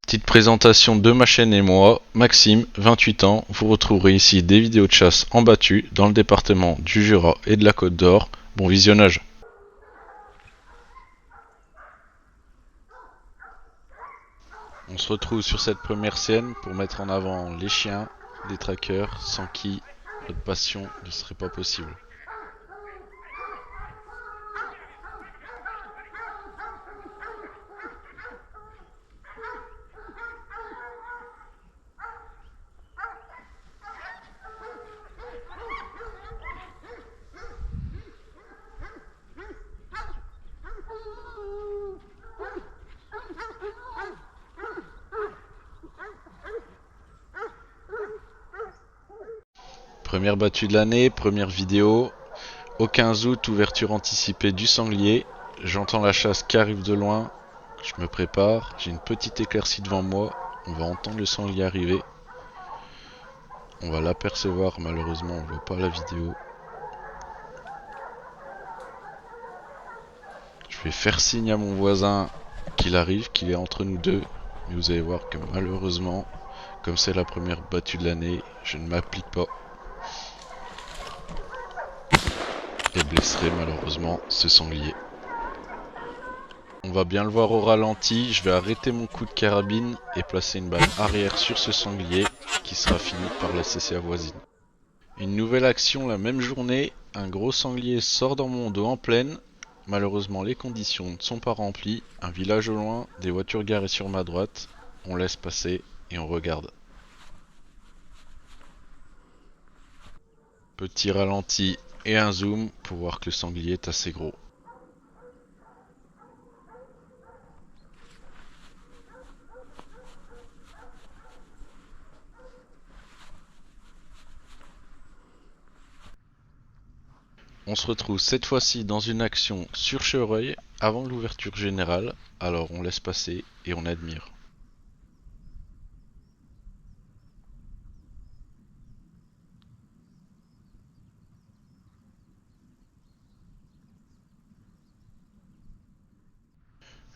Petite présentation de ma chaîne et moi, Maxime, 28 ans. Vous retrouverez ici des vidéos de chasse en battu dans le département du Jura et de la Côte d'Or. Bon visionnage. On se retrouve sur cette première scène pour mettre en avant les chiens, les trackers, sans qui notre passion ne serait pas possible. Première battue de l'année, première vidéo. Au 15 août, ouverture anticipée du sanglier. J'entends la chasse qui arrive de loin. Je me prépare, j'ai une petite éclaircie devant moi. On va entendre le sanglier arriver. On va l'apercevoir, malheureusement on voit pas la vidéo. Je vais faire signe à mon voisin qu'il arrive, qu'il est entre nous deux. Mais vous allez voir que malheureusement, comme c'est la première battue de l'année, je ne m'applique pas. Et blesserai malheureusement ce sanglier. On va bien le voir au ralenti, je vais arrêter mon coup de carabine et placer une balle arrière sur ce sanglier qui sera fini par la cesser à voisine. Une nouvelle action la même journée, un gros sanglier sort dans mon dos en pleine. Malheureusement les conditions ne sont pas remplies, un village au loin, des voitures garées sur ma droite, on laisse passer et on regarde. Petit ralenti et un zoom pour voir que le sanglier est assez gros. On se retrouve cette fois-ci dans une action sur chevreuil avant l'ouverture générale, alors on laisse passer et on admire.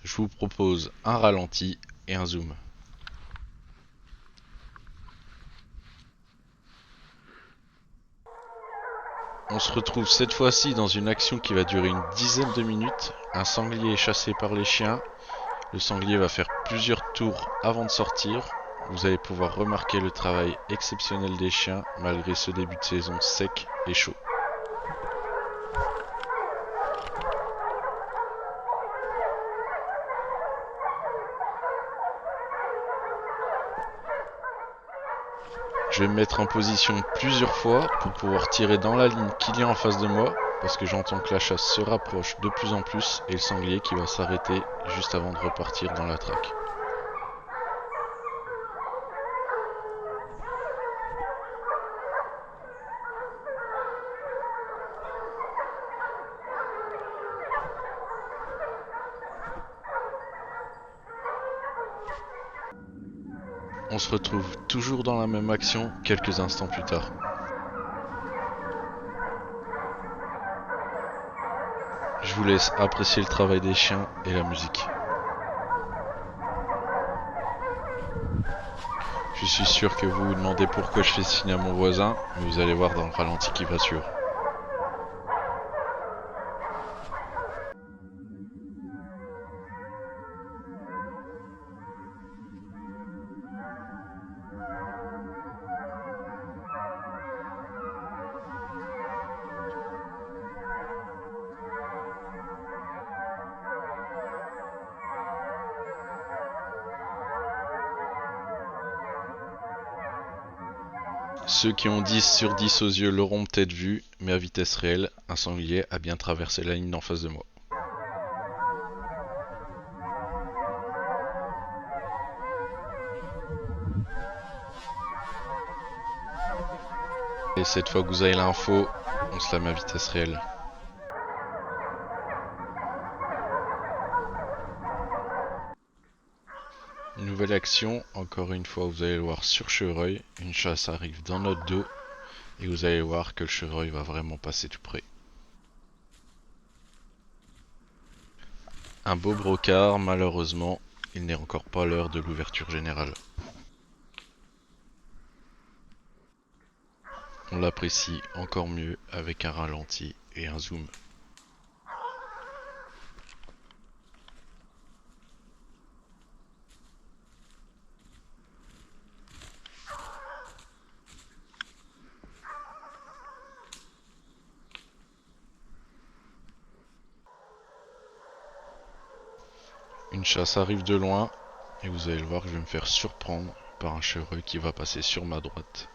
Je vous propose un ralenti et un zoom. On se retrouve cette fois-ci dans une action qui va durer une dizaine de minutes. Un sanglier est chassé par les chiens. Le sanglier va faire plusieurs tours avant de sortir. Vous allez pouvoir remarquer le travail exceptionnel des chiens malgré ce début de saison sec et chaud. Je vais me mettre en position plusieurs fois pour pouvoir tirer dans la ligne qu'il y a en face de moi, parce que j'entends que la chasse se rapproche de plus en plus et le sanglier qui va s'arrêter juste avant de repartir dans la traque. On se retrouve toujours dans la même action quelques instants plus tard. Je vous laisse apprécier le travail des chiens et la musique. Je suis sûr que vous vous demandez pourquoi je fais signe à mon voisin, mais vous allez voir dans le ralenti qui va suivre. Ceux qui ont 10 sur 10 aux yeux l'auront peut-être vu, mais à vitesse réelle, un sanglier a bien traversé la ligne d'en face de moi. Et cette fois que vous avez l'info, on se la met à vitesse réelle. Nouvelle action, encore une fois vous allez le voir sur chevreuil, une chasse arrive dans notre dos et vous allez voir que le chevreuil va vraiment passer tout près. Un beau brocard malheureusement il n'est encore pas l'heure de l'ouverture générale. On l'apprécie encore mieux avec un ralenti et un zoom. Une chasse arrive de loin et vous allez le voir que je vais me faire surprendre par un chevreuil qui va passer sur ma droite.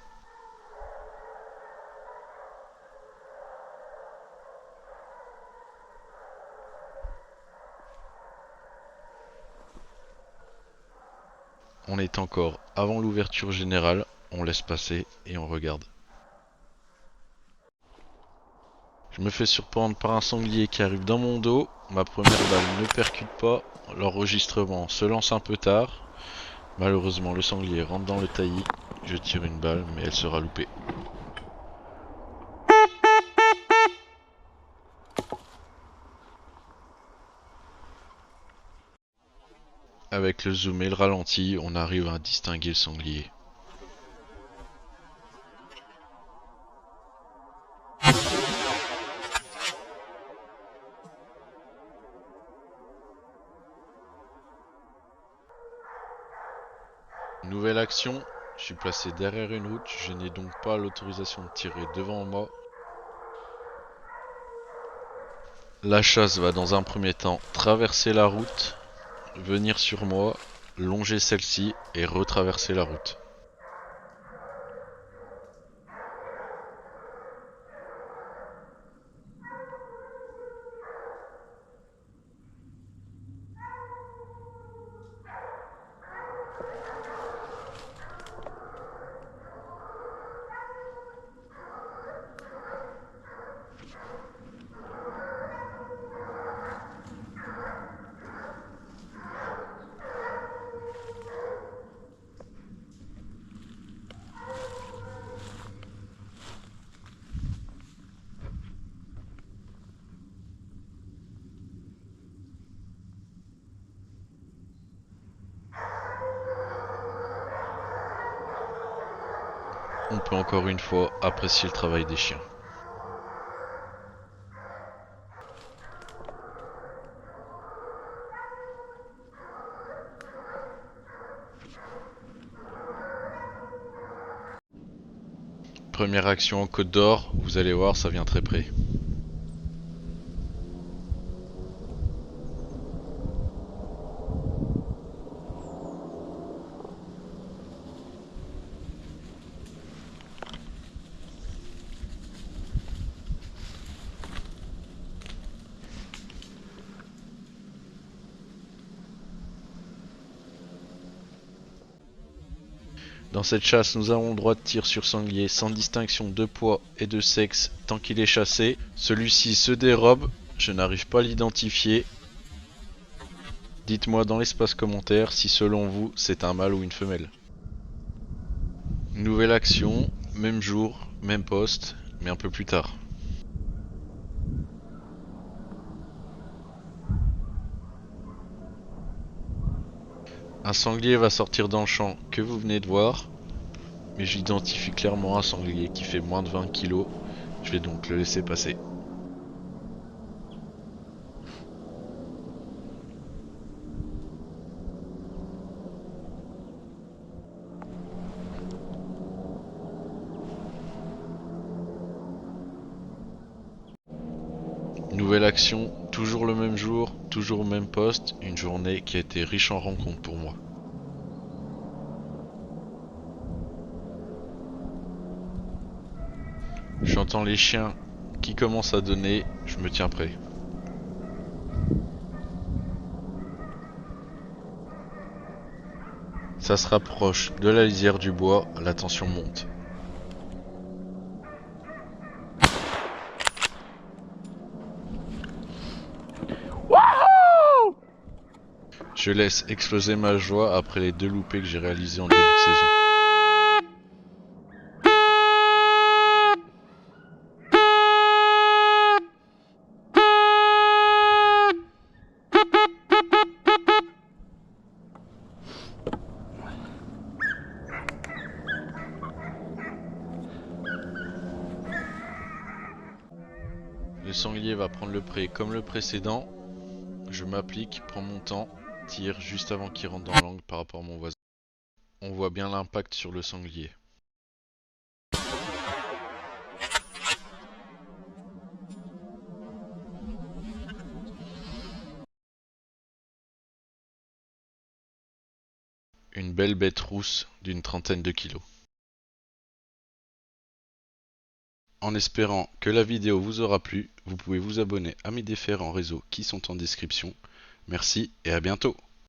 On est encore avant l'ouverture générale, on laisse passer et on regarde. Je me fais surprendre par un sanglier qui arrive dans mon dos, ma première balle ne percute pas, l'enregistrement se lance un peu tard. Malheureusement le sanglier rentre dans le taillis, je tire une balle mais elle sera loupée. Avec le zoom et le ralenti, on arrive à distinguer le sanglier. Nouvelle action, je suis placé derrière une route, je n'ai donc pas l'autorisation de tirer devant moi. La chasse va dans un premier temps traverser la route, venir sur moi, longer celle-ci et retraverser la route. On peut encore une fois apprécier le travail des chiens. Première action en Côte d'Or, vous allez voir, ça vient très près. Dans cette chasse, nous avons le droit de tir sur sanglier sans distinction de poids et de sexe tant qu'il est chassé. Celui-ci se dérobe, je n'arrive pas à l'identifier. Dites-moi dans l'espace commentaire si selon vous c'est un mâle ou une femelle. Nouvelle action, même jour, même poste, mais un peu plus tard. Un sanglier va sortir dans le champ que vous venez de voir, mais j'identifie clairement un sanglier qui fait moins de 20 kg, je vais donc le laisser passer. Nouvelle action, toujours le même jour, toujours au même poste, une journée qui a été riche en rencontres pour moi. J'entends les chiens qui commencent à donner, je me tiens prêt. Ça se rapproche de la lisière du bois, la tension monte. Je laisse exploser ma joie après les 2 loupés que j'ai réalisés en début de saison. sanglier va prendre le pré comme le précédent. Je m'applique, prends mon temps, tire juste avant qu'il rentre dans l'angle par rapport à mon voisin. On voit bien l'impact sur le sanglier. Une belle bête rousse d'une trentaine de kilos. En espérant que la vidéo vous aura plu, vous pouvez vous abonner à mes différents réseaux qui sont en description. Merci et à bientôt.